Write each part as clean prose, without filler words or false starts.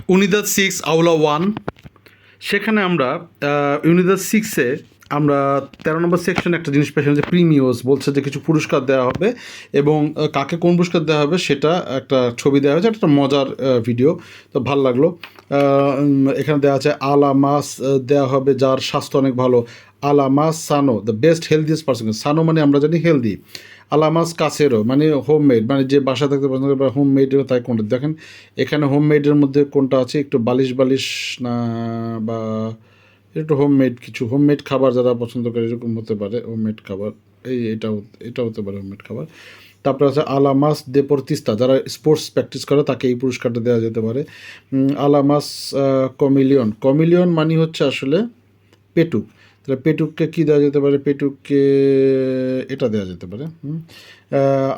ইউনিদাদ 6 আউলা 1, সেখানে আমরা ইউনিদাদ 6-এ আমরা 13 নম্বর সেকশনে একটা জিনিস পেয়েছিলাম যে প্রিমিওস বলছে যে কিছু পুরস্কার দেওয়া হবে, এবং কাকে কোন পুরস্কার দেওয়া হবে সেটা একটা ছবি দেওয়া হয়েছে, একটা মজার ভিডিও। তো ভাল লাগলো। এখানে দেওয়া আছে আলামাস দেওয়া হবে যার স্বাস্থ্য অনেক ভালো, আলামাস সানো দ্য বেস্ট হেলদিয়েস্ট পার্সন। সানো মানে আমরা জানি হেলদি, আলামাস কাসেরো মানে হোমমেড, মানে যে বাসা থাকতে পছন্দ করে বা হোমমেডেরও তাই কোনটা দেখেন এখানে হোমমেডের মধ্যে কোনটা আছে, একটু বালিশ বালিশ না, বা একটু হোমমেড, কিছু হোমমেড খাবার যারা পছন্দ করে এরকম হতে পারে হোমমেড খাবার, এটা হতে পারে হোমমেড খাবার। তারপরে আছে আলামাস দেপোর্তিস্তা, যারা স্পোর্টস প্র্যাকটিস করে তাকে এই পুরস্কারটা দেওয়া যেতে পারে। আলামাস কমিলিয়ন, কমিলিয়ন মানে হচ্ছে আসলে পেটুক, তাহলে পেটুককে কী দেওয়া যেতে পারে, পেটুককে এটা দেওয়া যেতে পারে।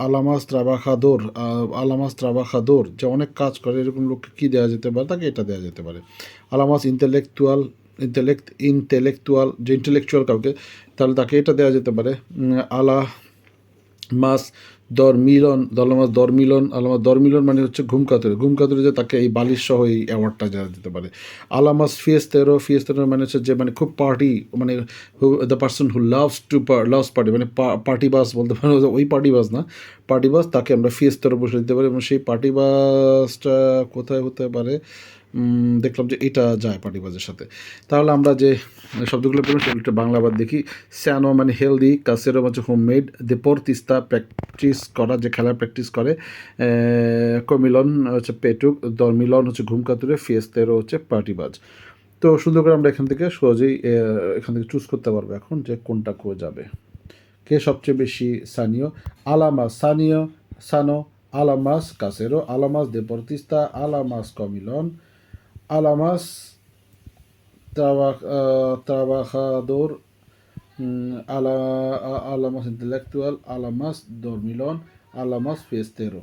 আলামাস ত্রাবাখাদোর, আলামাস ত্রাবাখাদোর যে অনেক কাজ করে এরকম লোককে কী দেওয়া যেতে পারে, তাকে এটা দেওয়া যেতে পারে। আলামাস ইন্টেলেকচুয়াল যে ইন্টেলেকচুয়াল কাউকে, তাহলে তাকে এটা দেওয়া যেতে পারে। মাস দরমিলন মানে হচ্ছে ঘুমকাতুরে যে তাকে এই বালিশ সহ এই অ্যাওয়ার্ডটা দেওয়া যেতে পারে। আলামাস ফিয়েস্তেরো মানে হচ্ছে যে মানে খুব পার্টি, মানে the person who loves party, মানে পার্টি বাস বলতে পারো, ওই পার্টি বাস না, পার্টি বাস, তাকে আমরা ফিয়েস্তেরো বসে দিতে পারি। এবং সেই পার্টি বাসটা কোথায় হতে পারে, দেখলাম যে এটা যায় পার্টি বাসের সাথে। তাহলে আমরা যে শব্দগুলো পেলাম সেগুলো একটু বাংলাবাদ দেখি। স্যানো মানে হেলদি, কাসেরো হচ্ছে হোমমেড, দেপোর্তিস্তা প্র্যাকটিস করা, যে খেলার প্র্যাকটিস করে, কমিলন হচ্ছে পেটুক, দরমিলন হচ্ছে ঘুমকাতুরে, ফিয়েস্তেরো হচ্ছে পার্টিবাজ। তো সুন্দর করে আমরা এখান থেকে সহজেই এখান থেকে চুজ করতে পারবো এখন যে কোনটা কো যাবে, কে সবচেয়ে বেশি স্থানীয়। সানো, আলামাস কাসেরো, আলামাস দেপোর্তিস্তা, আলামাস কমিলন, আলামাস trabajador, Alamas intelectual, Alamas dormilón, Alamas fiestero.